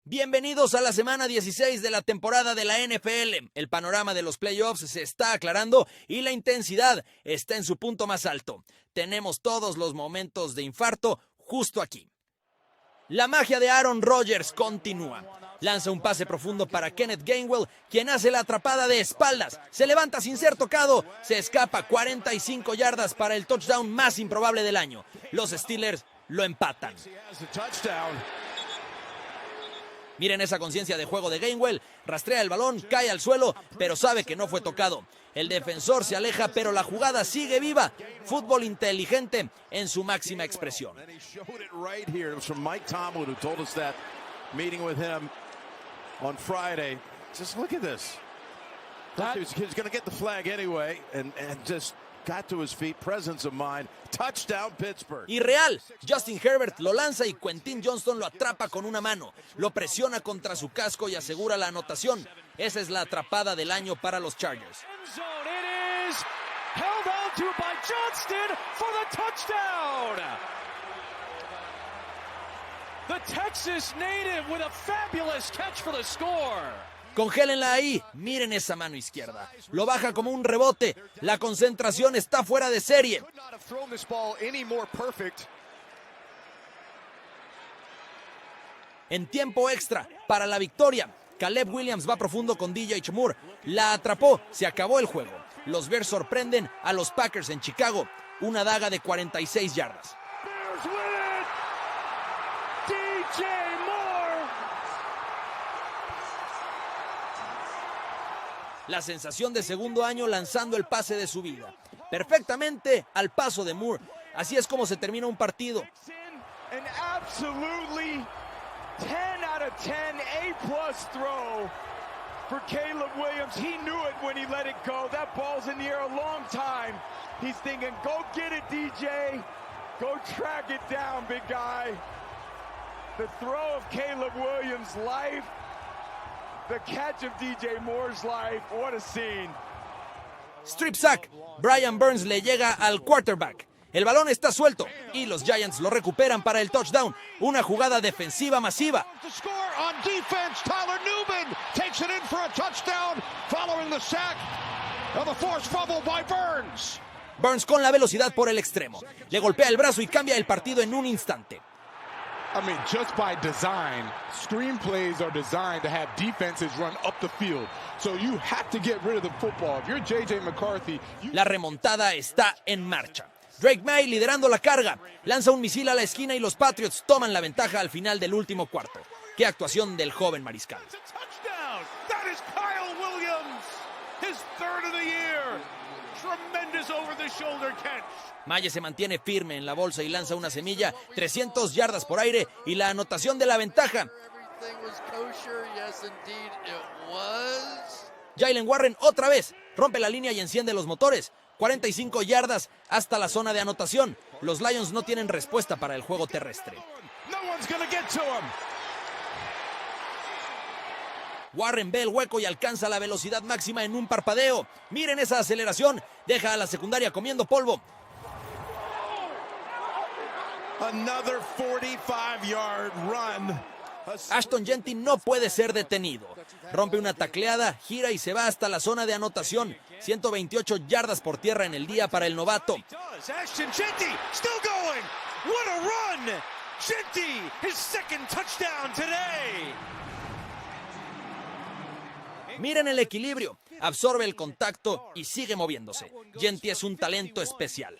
Bienvenidos a la semana 16 de la temporada de la NFL. El panorama de los playoffs se está aclarando y la intensidad está en su punto más alto. Tenemos todos los momentos de infarto justo aquí. La magia de Aaron Rodgers continúa. Lanza un pase profundo para Kenneth Gainwell, quien hace la atrapada de espaldas. Se levanta sin ser tocado, se escapa 45 yardas para el touchdown más improbable del año. Los Steelers lo empatan. Miren esa conciencia de juego de Gainwell, rastrea el balón, cae al suelo, pero sabe que no fue tocado. El defensor se aleja, pero la jugada sigue viva. Fútbol inteligente en su máxima expresión. Y real, Justin Herbert lo lanza y Quentin Johnston lo atrapa con una mano. Lo presiona contra su casco y asegura la anotación. Esa es la atrapada del año para los Chargers. Congélenla ahí, miren esa mano izquierda. Lo baja como un rebote. La concentración está fuera de serie. En tiempo extra, para la victoria, Caleb Williams va profundo con DJ Moore. La atrapó, se acabó el juego. Los Bears sorprenden a los Packers en Chicago. Una daga de 46 yardas. La sensación de segundo año lanzando el pase de su vida. Perfectamente al paso de Moore. Así es como se termina un partido. 10 out of 10, A+ throw for Caleb Williams. He knew it when he let it go. That ball's in the air a long time. He's thinking, go get it, DJ. Go track it down, big guy. The throw of Caleb Williams' life. The catch of DJ Moore's life. What a scene. Strip sack. Brian Burns le llega al quarterback. El balón está suelto y los Giants lo recuperan para el touchdown. Una jugada defensiva masiva. Burns con la velocidad por el extremo. Le golpea el brazo y cambia el partido en un instante. I mean, just by design, screenplays are designed to have defenses run up the field. So you have to get rid of the football. If you're J.J. McCarthy... La remontada está en marcha. Drake May liderando la carga. Lanza un misil a la esquina y los Patriots toman la ventaja al final del último cuarto. ¡Qué actuación del joven mariscal! Maye se mantiene firme en la bolsa y lanza una semilla, 300 yardas por aire y la anotación de la ventaja. Jaylen Warren otra vez rompe la línea y enciende los motores. 45 yardas hasta la zona de anotación. Los Lions no tienen respuesta para el juego terrestre. Warren ve el hueco y alcanza la velocidad máxima en un parpadeo. Miren esa aceleración. Deja a la secundaria comiendo polvo. Another 45-yard run. Ashton Jeanty no puede ser detenido. Rompe una tacleada, gira y se va hasta la zona de anotación. 128 yardas por tierra en el día para el novato. Ashton Jeanty still going. What a run. Jeanty, his second touchdown today. Miren el equilibrio. Absorbe el contacto y sigue moviéndose. Jeanty es un talento especial.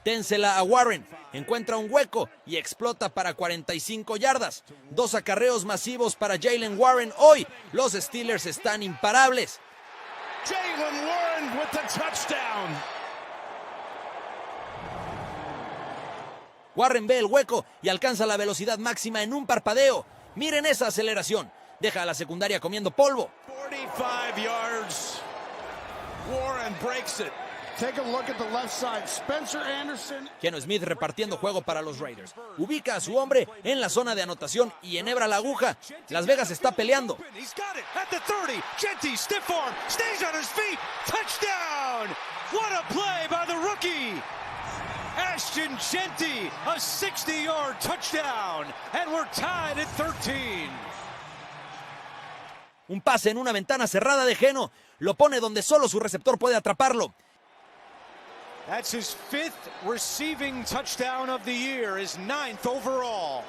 Ténsela a Warren, encuentra un hueco y explota para 45 yardas. 2 acarreos masivos para Jaylen Warren hoy. Los Steelers están imparables. Jaylen Warren with the touchdown. Warren ve el hueco y alcanza la velocidad máxima en un parpadeo. Miren esa aceleración. Deja a la secundaria comiendo polvo. 45 yards. Warren breaks it. Take a look at the left side. Spencer Anderson. Geno Smith repartiendo juego para los Raiders. Ubica a su hombre en la zona de anotación y enhebra la aguja. Las Vegas está peleando. He's got it at the 30. Jeanty, stiff arm, stays on his feet. Touchdown. What a play by the rookie. Ashton Jeanty, a 60-yard touchdown, and we're tied at 13. Un pase en una ventana cerrada de Geno lo pone donde solo su receptor puede atraparlo. That's his 5th receiving touchdown of the year, his 9th overall.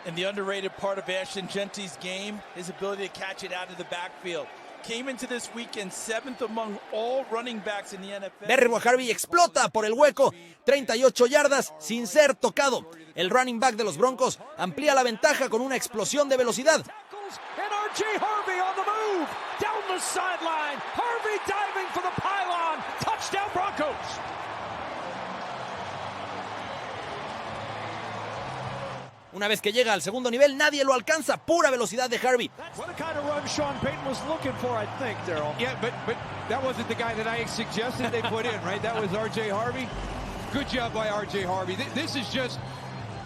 And the underrated part of Ashton Jeanty's game, his ability to catch it out of the backfield. Came into this weekend 7th among all running backs in the NFL. Derrick Harvey explota por el hueco, 38 yardas sin ser tocado. El running back de los Broncos amplía la ventaja con una explosión de velocidad. And R.J. Harvey on the move, down the sideline. Harvey diving for the pylon. Touchdown Broncos. Una vez que llega al segundo nivel, nadie lo alcanza. Pura velocidad de Harvey. What kind of run Sean Payton was looking for, I think, Darryl. Yeah, but that wasn't the guy that I suggested they put in, right? That was R.J. Harvey. Good job by R.J. Harvey. This is just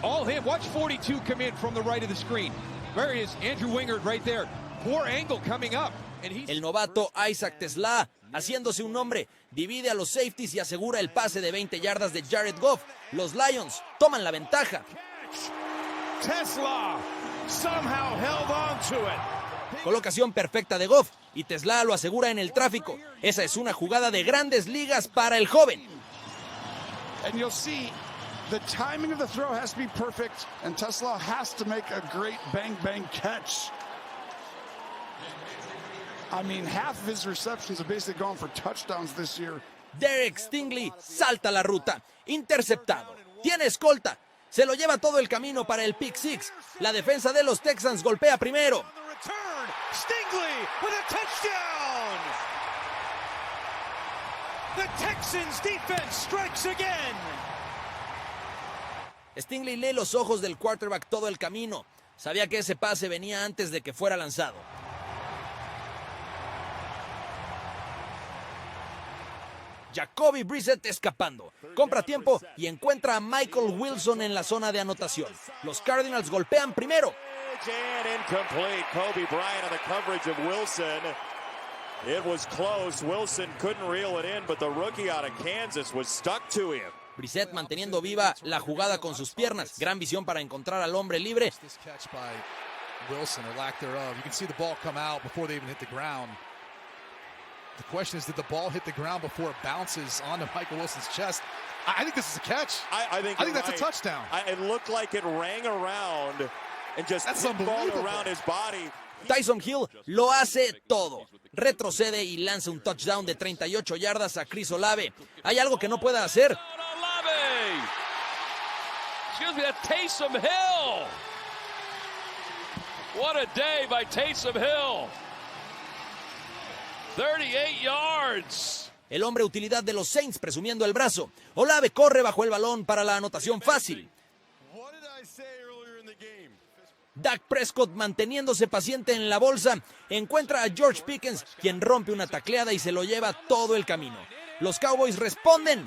all him. Watch 42 come in from the right of the screen. There he is, Andrew Wingard right there. Poor angle coming up. El novato Isaac Tesla, haciéndose un nombre, divide a los safeties y asegura el pase de 20 yardas de Jared Goff. Los Lions toman la ventaja. Tesla somehow held on to it. Colocación perfecta de Goff y Tesla lo asegura en el tráfico. Esa es una jugada de grandes ligas para el joven. And you'll see the timing of the throw has to be perfect, and Tesla has to make a great bang catch. I mean, half of his receptions have basically gone for touchdowns this year. Derek Stingley salta la ruta, interceptado, tiene escolta, se lo lleva todo el camino para el pick six. La defensa de los Texans golpea primero. Stingley with a touchdown. The Texans defense strikes again. Stingley lee los ojos del quarterback todo el camino. Sabía que ese pase venía antes de que fuera lanzado. Jacoby Brissett escapando. Compra tiempo y encuentra a Michael Wilson en la zona de anotación. Los Cardinals golpean primero. And incomplete. Kobe Bryant on the coverage of Wilson. It was close. Wilson couldn't reel it in, but the rookie out of Kansas was stuck to him. Brissett manteniendo viva la jugada con sus piernas. Gran visión para encontrar al hombre libre. Wilson, or lack thereof. You can see the ball come out before they even hit the ground. The question is, did the ball hit the ground before it bounces onto Michael Wilson's chest? I think this is a catch. I think that's a touchdown. It looked like it rang around and just ball around his body. Tyson Hill lo hace todo. Retrocede y lanza un touchdown de 38 yardas a Chris Olave. ¿Hay algo que no pueda hacer? Excuse me, that's Taysom Hill. What a day by Taysom Hill. 38 yards. El hombre utilidad de los Saints presumiendo el brazo. Olave corre bajo el balón para la anotación fácil. Dak Prescott, manteniéndose paciente en la bolsa, encuentra a George Pickens, quien rompe una tacleada y se lo lleva todo el camino. Los Cowboys responden.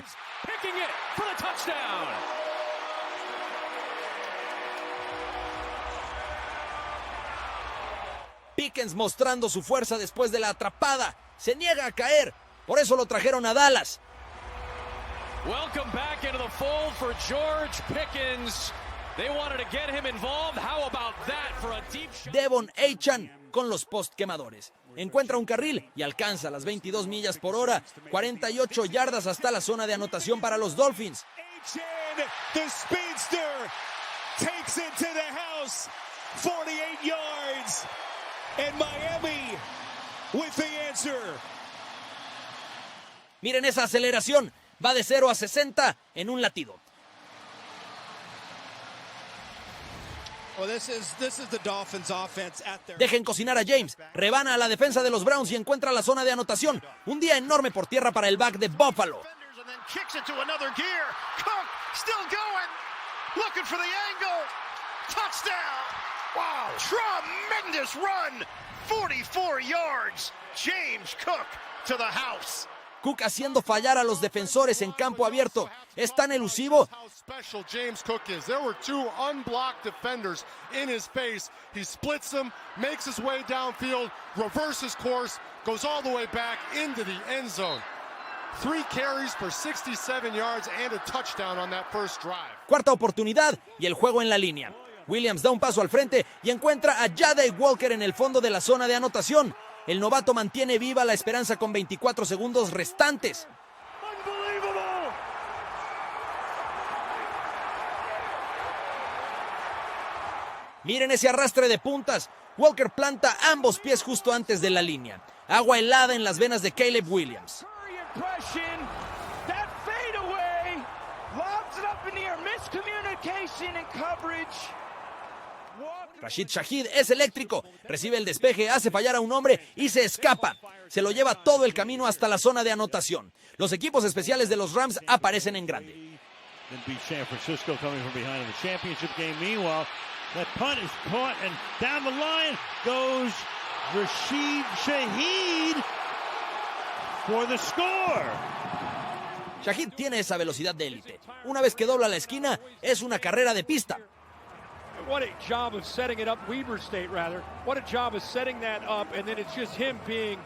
Pickens mostrando su fuerza después de la atrapada. Se niega a caer. Por eso lo trajeron a Dallas. Welcome back into the fold for George Pickens. They wanted to get him involved. How about that for a deep shot? Devon Achane con los post quemadores. Encuentra un carril y alcanza las 22 millas por hora. 48 yardas hasta la zona de anotación para los Dolphins. Achane, the speedster, takes it to the house. 48 yards. And Miami with the answer. Miren esa aceleración. Va de 0 a 60 en un latido. Dejen cocinar a James. Rebana a la defensa de los Browns y encuentra la zona de anotación. Un día enorme por tierra para el back de Buffalo. Wow, tremendous run. 44 yards. James Cook to the house. Cook haciendo fallar a los defensores en campo abierto. Es tan elusivo. How special James Cook is. There were two unblocked defenders in his face. He splits them, makes his way downfield, reverses course, goes all the way back into the end zone. 3 carries for 67 yards and a touchdown on that first drive. Cuarta oportunidad y el juego en la línea. Williams da un paso al frente y encuentra a Jade Walker en el fondo de la zona de anotación. El novato mantiene viva la esperanza con 24 segundos restantes. Miren ese arrastre de puntas. Walker planta ambos pies justo antes de la línea. Agua helada en las venas de Caleb Williams. Rashid Shaheed es eléctrico. Recibe el despeje, hace fallar a un hombre y se escapa. Se lo lleva todo el camino hasta la zona de anotación. Los equipos especiales de los Rams aparecen en grande. That punt is caught, and down the line goes Rashid Shaheed for the score. Shaheed tiene esa velocidad de élite. Una vez que dobla la esquina, es una carrera de pista. What a job of setting it up, Weber State rather. What a job of setting that up, and then it's just him being...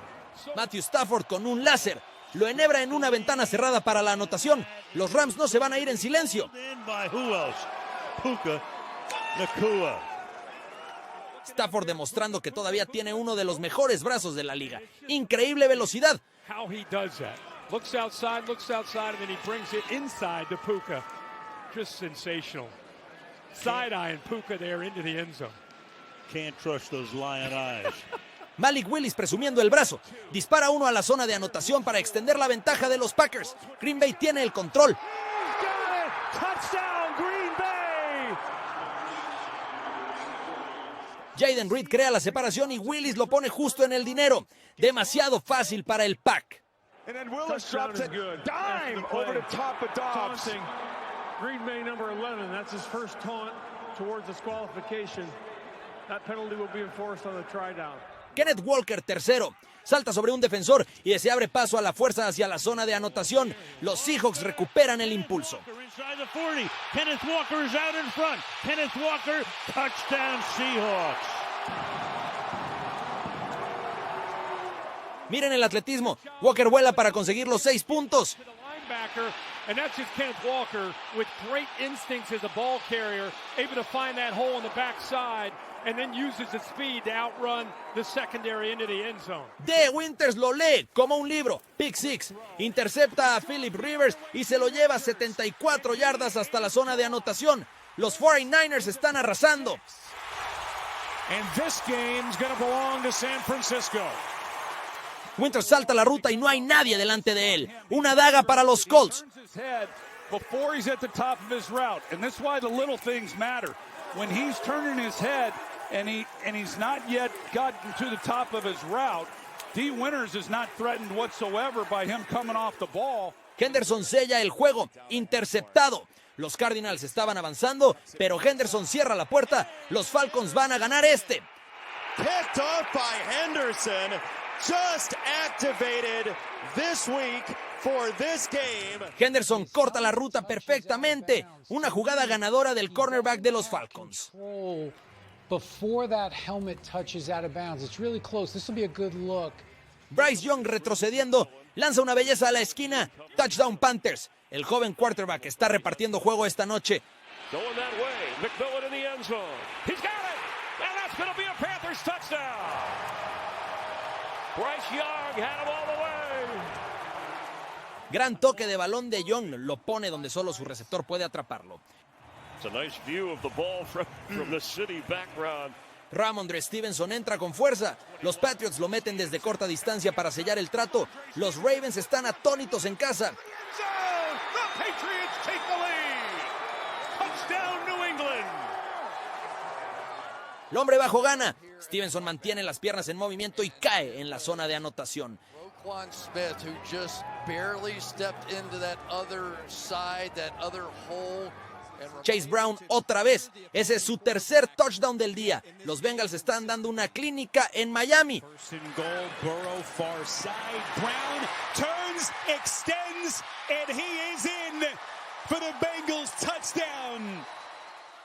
Matthew Stafford con un láser. Lo enhebra en una ventana cerrada para la anotación. Los Rams no se van a ir en silencio. Nakua. Stafford demostrando que todavía tiene uno de los mejores brazos de la liga. Increíble velocidad. How he does that. Looks outside, and then he brings it inside to Puka. Just sensational. Side-eyeing Puka there into the end zone. Can't trust those lion eyes. Malik Willis presumiendo el brazo. Dispara uno a la zona de anotación para extender la ventaja de los Packers. Green Bay tiene el control. Touchdown, Green Bay. Jaden Reed crea la separación y Willis lo pone justo en el dinero. Demasiado fácil para el Pack. And then Willis drops a dime over the top of Dobbs. Green Bay number 11, that's his first taunt towards disqualification. That penalty will be enforced on the try down. Kenneth Walker, tercero, salta sobre un defensor y se abre paso a la fuerza hacia la zona de anotación. Los Seahawks recuperan el impulso. Kenneth Walker is out in front. Kenneth Walker, touchdown Seahawks. Miren el atletismo. Walker vuela para conseguir los 6 puntos. And that's just Kenneth Walker with great instincts as a ball carrier, able to find that hole in the backside and then uses his speed to outrun the secondary into the end zone. De Winters lo lee como un libro. Pick six. Intercepta a Philip Rivers y se lo lleva 74 yardas hasta la zona de anotación. Los 49ers están arrasando. And this game's going to belong to San Francisco. Winters salta la ruta y no hay nadie delante de él. Una daga para los Colts. Before he's at the top of his route, and that's why the little things matter. When he's turning his head and he's not yet gotten to the top of his route, D. Winters is not threatened whatsoever by him coming off the ball. Henderson sella el juego, interceptado. Los Cardinals estaban avanzando, pero Henderson cierra la puerta. Los Falcons van a ganar este. Picked off by Henderson. Just activated this week for this game. Henderson corta la ruta perfectamente. Una jugada ganadora del cornerback de los Falcons. Before that helmet touches out of bounds, it's really close. This will be a good look. Bryce Young retrocediendo, lanza una belleza a la esquina. Touchdown Panthers. El joven quarterback está repartiendo juego esta noche. Going that way. McMillan in the end zone. He's got it. And that's going to be a Panthers touchdown. Bryce Young had him all the way. Gran toque de balón de Young, lo pone donde solo su receptor puede atraparlo. It's a nice view of the ball from the city background. Ramondre Stevenson entra con fuerza. Los Patriots lo meten desde corta distancia para sellar el trato. Los Ravens están atónitos en casa. The Patriots take the lead. Touchdown New England. El hombre bajo gana. Stevenson mantiene las piernas en movimiento y cae en la zona de anotación. Roquan Smith, who just barely stepped into that other side, that other hole. Chase Brown otra vez. Ese es su tercer touchdown del día. Los Bengals están dando una clínica en Miami. Burrow far side. Brown turns, extends, and he is in for the Bengals touchdown.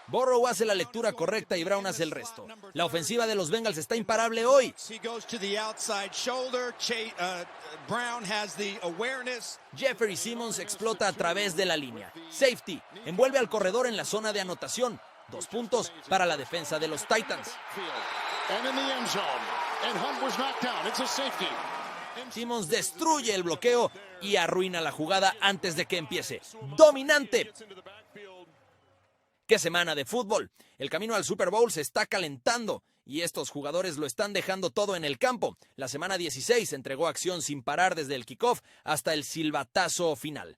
Burrow hace la lectura correcta y Brown hace el resto. La ofensiva de los Bengals está imparable hoy. Jeffrey Simmons explota a través de la línea. Safety, envuelve al corredor en la zona de anotación. 2 puntos para la defensa de los Titans. Simmons destruye el bloqueo y arruina la jugada antes de que empiece. ¡Dominante! ¡Qué semana de fútbol! El camino al Super Bowl se está calentando y estos jugadores lo están dejando todo en el campo. La semana 16 entregó acción sin parar desde el kickoff hasta el silbatazo final.